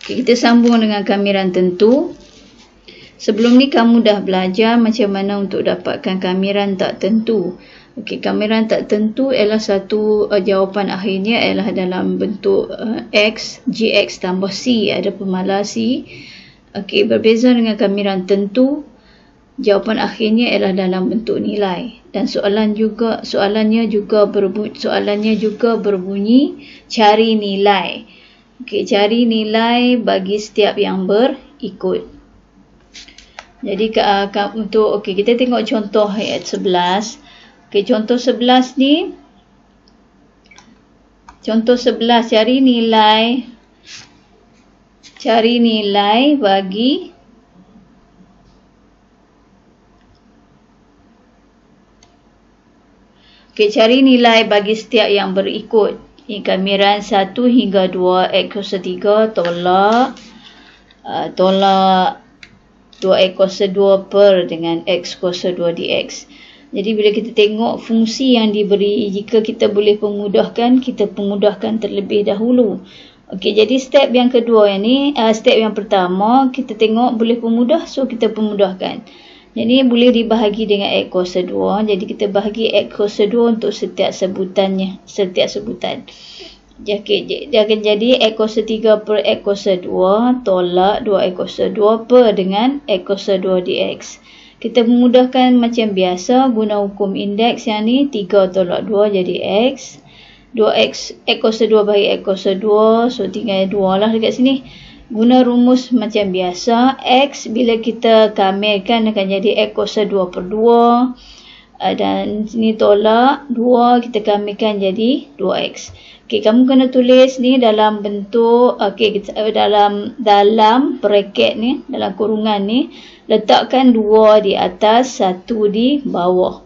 Okay, kita sambung dengan kamiran tentu. Sebelum ni kamu dah belajar macam mana untuk dapatkan kamiran tak tentu. Okey, kamiran tak tentu ialah satu jawapan akhirnya ialah dalam bentuk X, GX tambah C, ada pemalar C. Okey, berbeza dengan kamiran tentu, jawapan akhirnya ialah dalam bentuk nilai. Dan soalannya juga berbunyi cari nilai. Okey, cari nilai bagi setiap yang berikut. Jadi kita tengok contoh ayat 11. Okey, contoh 11 ni. Contoh 11, cari nilai bagi cari nilai bagi setiap yang berikut. Ini kamiran 1 hingga 2 X kuasa 3 tolak 2X kuasa 2 per dengan X kuasa 2 dx. Jadi bila kita tengok fungsi yang diberi, jika kita boleh pemudahkan, kita pemudahkan terlebih dahulu. Okey, jadi step yang kedua ini, step yang pertama, kita tengok boleh pemudah, so kita pemudahkan. Jadi boleh dibahagi dengan X kuasa 2. Jadi kita bahagi X kuasa 2 untuk setiap sebutan. Dia akan jadi X kuasa 3 per X kuasa 2 tolak 2X kuasa 2 per dengan X kuasa 2 dx. Kita memudahkan macam biasa guna hukum indeks yang ni, 3 tolak 2 jadi X. 2X, X kuasa 2 bagi X kuasa 2, so tinggal 2 lah dekat sini. Guna rumus macam biasa, X bila kita kamilkan akan jadi X kuasa 2 per 2. Dan sini tolak 2, kita kamilkan jadi 2X. Okey, kamu kena tulis ni dalam bentuk, dalam bracket ni, dalam kurungan ni, letakkan 2 di atas, 1 di bawah.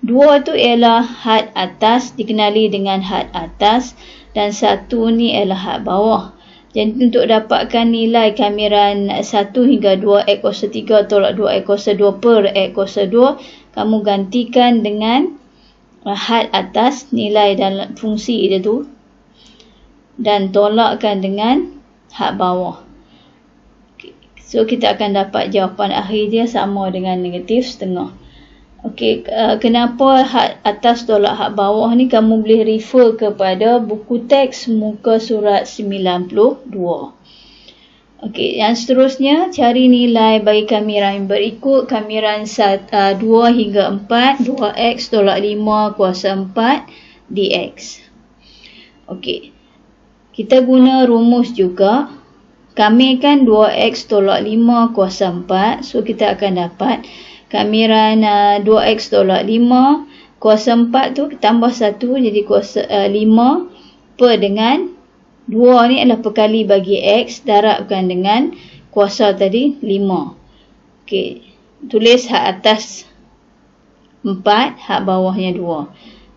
2 tu ialah had atas, dikenali dengan had atas, dan 1 ni ialah had bawah. Jadi untuk dapatkan nilai kamiran 1 hingga 2 X kuasa 3 tolak 2 X kuasa 2 per X kuasa 2, kamu gantikan dengan had atas, nilai dalam fungsi dia tu, dan tolakkan dengan had bawah. Okay. So kita akan dapat jawapan akhir dia sama dengan negatif setengah. Okey, kenapa had atas tolak had bawah ni, kamu boleh refer kepada buku teks muka surat 92. Okey, yang seterusnya cari nilai bagi kamiran yang berikut. Kamiran 2 hingga 4, 2x tolak 5 kuasa 4 dx. Okey, kita guna rumus juga. Kamilkan 2x tolak 5 kuasa 4, so kita akan dapat kamiran 2x tolak 5 kuasa 4 tu tambah 1 jadi kuasa 5 per dengan 2 ni adalah perkali bagi x, darabkan dengan kuasa tadi 5. Okey, tulis had atas 4, had bawahnya 2.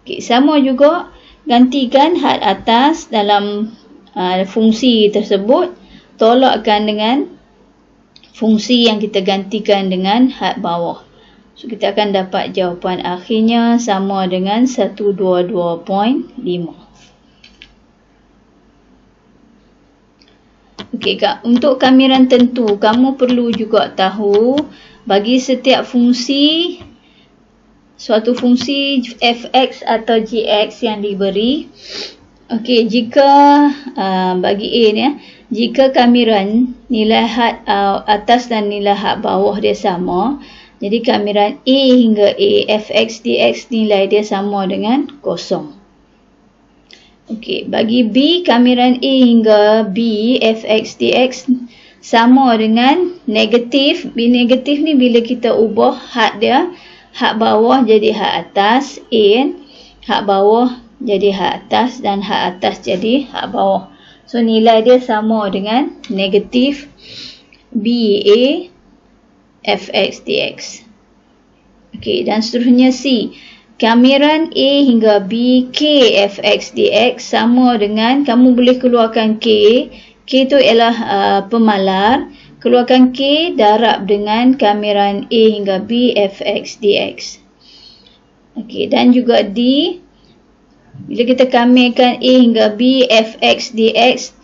Okey, sama juga gantikan had atas dalam fungsi tersebut, tolakkan dengan fungsi yang kita gantikan dengan had bawah. So kita akan dapat jawapan akhirnya sama dengan 122.5. Okey, untuk kamiran tentu, kamu perlu juga tahu bagi setiap fungsi, suatu fungsi fx atau gx yang diberi. Okey, jika bagi A ni, jika kamiran nilai had atas dan nilai had bawah dia sama, jadi kamiran A hingga A fx dx nilai dia sama dengan 0. Okey, bagi B, kamiran A hingga B fx dx sama dengan negatif. B negatif ni bila kita ubah had dia, had bawah jadi had atas, A, had bawah jadi had atas, dan had atas jadi had bawah. So nilai dia sama dengan negatif BA fx dx. Okey, dan seterusnya C. Kamiran A hingga B K fx dx sama dengan, kamu boleh keluarkan K. K tu ialah pemalar. Keluarkan K, darab dengan kamiran A hingga B fx dx. Okey, dan juga D. Bila kita kamilkan A hingga B fx dx,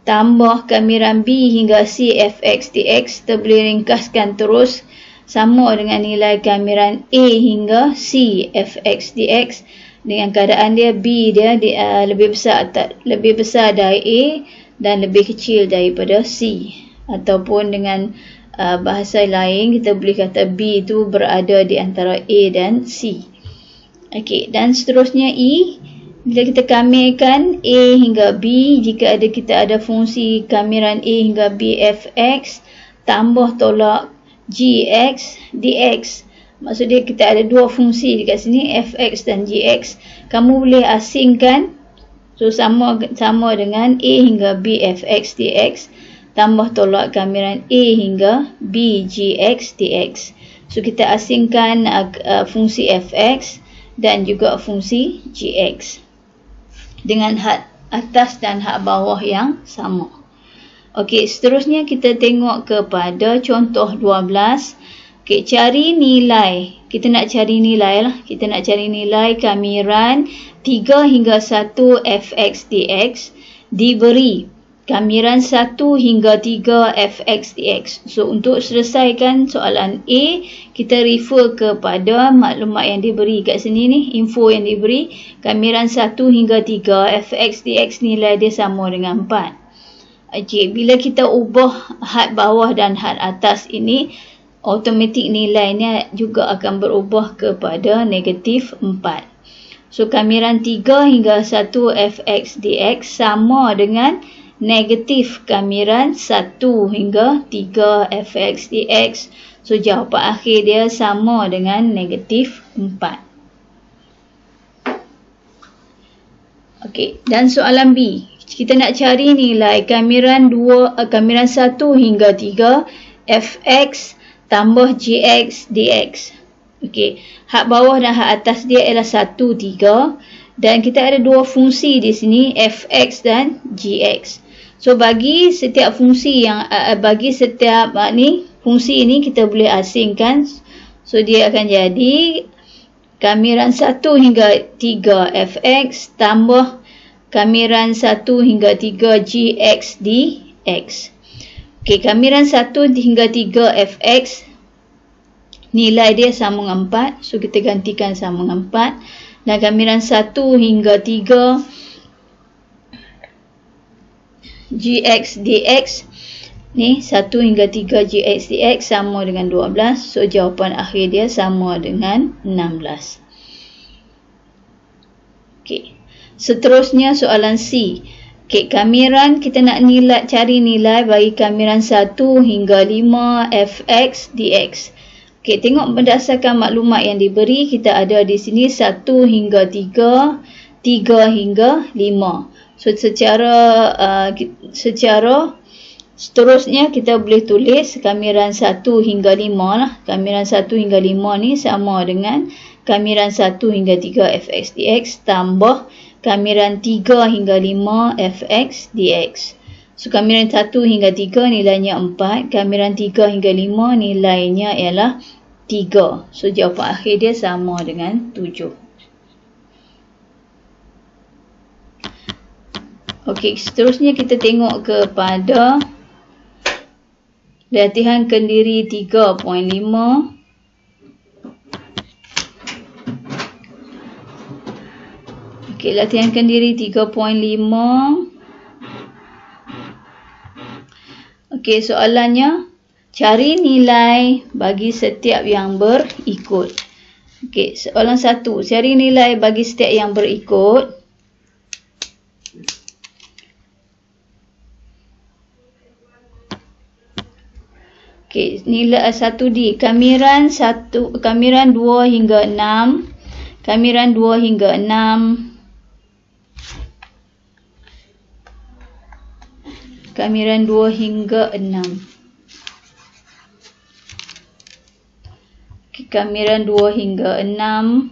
tambah kamiran B hingga C fx dx, kita boleh ringkaskan terus sama dengan nilai kamiran A hingga C fx dx, dengan keadaan dia B dia lebih besar dari A dan lebih kecil daripada C. Ataupun dengan bahasa lain, kita boleh kata B itu berada di antara A dan C. Okey, dan seterusnya E, bila kita kamirkan A hingga B, jika kita ada fungsi kamiran A hingga B fx tambah tolak gx dx. Maksudnya kita ada dua fungsi dekat sini, fx dan gx. Kamu boleh asingkan, so sama dengan A hingga B fx dx tambah tolak kamiran A hingga B gx dx. So kita asingkan fungsi fx dan juga fungsi gx dengan had atas dan had bawah yang sama. Okey, seterusnya kita tengok kepada contoh 12. Okey, cari nilai. Kita nak cari nilai lah. Kita nak cari nilai kamiran 3 hingga 1 fx dx diberi kamiran 1 hingga 3 fx dx. So, untuk selesaikan soalan A, kita refer kepada maklumat yang diberi kat sini ni, info yang diberi. Kamiran 1 hingga 3 fx dx nilai dia sama dengan 4. Okey, bila kita ubah had bawah dan had atas ini, automatik nilainya juga akan berubah kepada negatif 4. So, kamiran 3 hingga 1 fx dx sama dengan negatif kamiran 1 hingga 3 fx dx. So, jawapan akhir dia sama dengan negatif 4. Okey, dan soalan B. Kita nak cari nilai kamiran 1 hingga 3 fx tambah gx dx. Okey, had bawah dan had atas dia ialah 1, 3. Dan kita ada dua fungsi di sini, fx dan gx. So, bagi setiap fungsi fungsi ini kita boleh asingkan. So, dia akan jadi kamiran 1 hingga 3 fx tambah kamiran 1 hingga 3 gx dx. Okey, kamiran 1 hingga 3 fx nilai dia sama dengan 4. So, kita gantikan sama dengan 4. Dan kamiran 1 hingga 3 gx dx ni 1 hingga 3 gx dx sama dengan 12. So, jawapan akhir dia sama dengan 16. Okey, seterusnya soalan C. Okey, kamiran kita nak cari nilai bagi kamiran 1 hingga 5 fx dx. Okey, tengok berdasarkan maklumat yang diberi, kita ada di sini 1 hingga 3, 3 hingga 5. So, secara seterusnya kita boleh tulis kamiran 1 hingga 5 lah. Kamiran 1 hingga 5 ni sama dengan kamiran 1 hingga 3 fx dx tambah kamiran 3 hingga 5 fx dx. So, kamiran 1 hingga 3 nilainya 4. Kamiran 3 hingga 5 nilainya ialah 3. So, jawapan akhir dia sama dengan 7. Okey, seterusnya kita tengok kepada latihan kendiri 3.5. Okey, latihan kendiri 3.5. Okey, soalannya cari nilai bagi setiap yang berikut. Okey, soalan 1, cari nilai bagi setiap yang berikut. Okey, nilai 1D, kamiran 2 hingga 6, kamiran 2 hingga 6, kamiran 2 hingga 6. Okey, kamiran 2 hingga 6,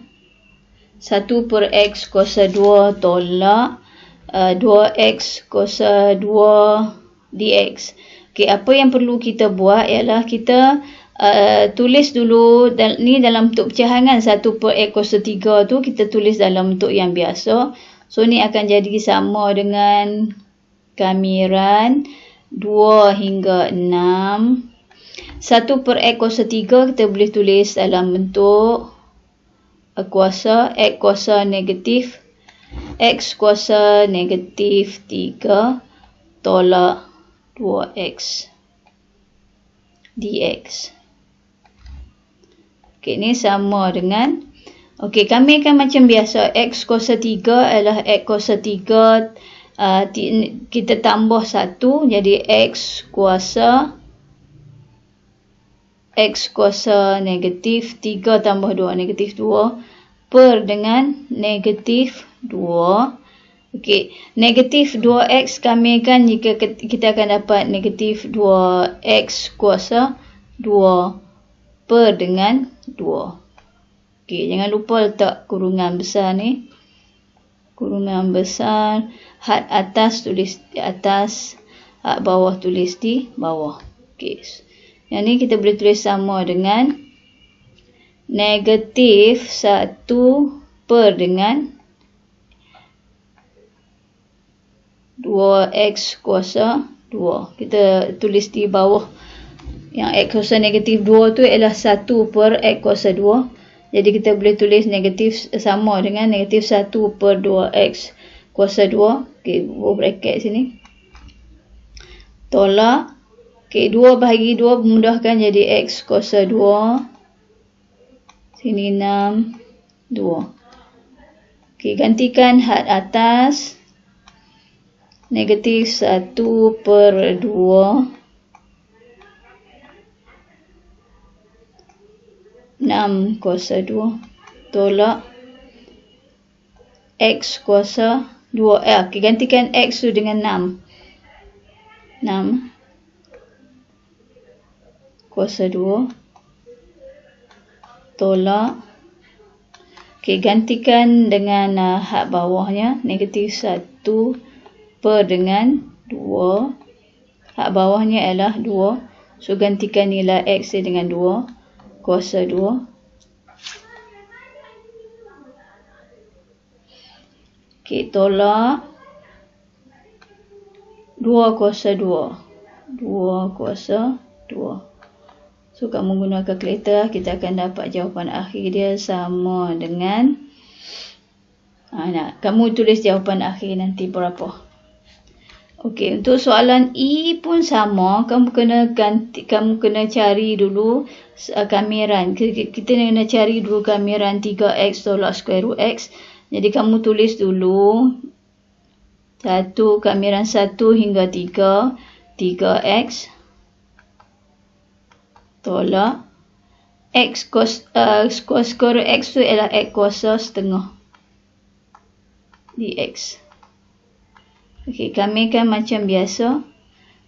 1 per x kuasa 2 tolak 2x kuasa 2 dx. Okey, apa yang perlu kita buat ialah kita tulis dulu ni dalam bentuk pecahan kan. 1 per x kuasa 3 tu kita tulis dalam bentuk yang biasa. So, ni akan jadi sama dengan kamiran 2 hingga 6. 1 per X kuasa 3 kita boleh tulis dalam bentuk kuasa X kuasa negatif X kuasa negatif 3 tolak 2X dx. Okey, ni sama dengan, okey, kami akan macam biasa. X kuasa 3 adalah X kuasa 3, kita tambah 1, jadi X kuasa negatif 3 tambah 2, negatif 2, per dengan negatif 2. Okey, negatif 2X kami akan, jika kita akan dapat negatif 2X kuasa 2 per dengan 2. Okey, jangan lupa letak kurungan besar ni. Kurungan besar, had atas tulis di atas, had bawah tulis di bawah. Okey. Yang ni kita boleh tulis sama dengan negatif 1 per dengan 2X kuasa 2. Kita tulis di bawah. Yang X kuasa negatif 2 tu ialah 1 per X kuasa 2. Jadi kita boleh tulis negatif sama dengan negatif 1 per 2X kuasa 2. Okey, buat bracket sini. Tolak. Okey, 2 bahagi 2 memudahkan jadi X kuasa 2. Sini 6, 2. Okey, gantikan had atas. Negatif 1 per 2. 6 kuasa 2 tolak X kuasa 2. Okay, gantikan X tu dengan 6. 6 kuasa 2 tolak. Okay, gantikan dengan had bawahnya. Negatif 1 per dengan 2. Had bawahnya ialah 2. So, gantikan nilai X dengan 2. Kuasa 2. Okey, tolak 2 kuasa 2. 2 kuasa 2. So, kamu guna kalkulator, kita akan dapat jawapan akhir dia sama dengan, kamu tulis jawapan akhir nanti berapa. Okey, untuk soalan E pun sama, kamu kena cari dulu kamiran. Kita kena cari dulu kamiran 3X tolak square root X. Jadi kamu tulis dulu kamiran 1 hingga 3, 3X tolak X square root X tu ialah X kuasa setengah dx. Okey, kami akan macam biasa.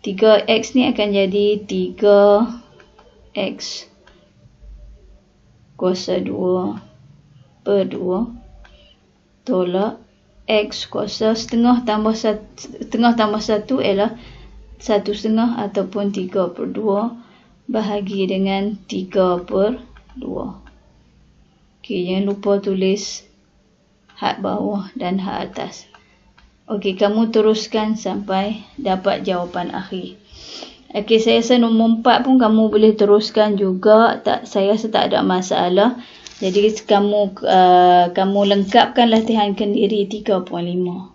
3X ni akan jadi 3X kuasa 2 per 2 tolak X kuasa setengah tambah 1 ialah 1/2 ataupun 3 per 2 bahagi dengan 3 per 2. Okey, jangan lupa tulis had bawah dan had atas. Okey, kamu teruskan sampai dapat jawapan akhir. Okey, saya rasa nombor 4 pun kamu boleh teruskan juga. Saya rasa tak ada masalah. Jadi kamu lengkapkan latihan kendiri 3.5.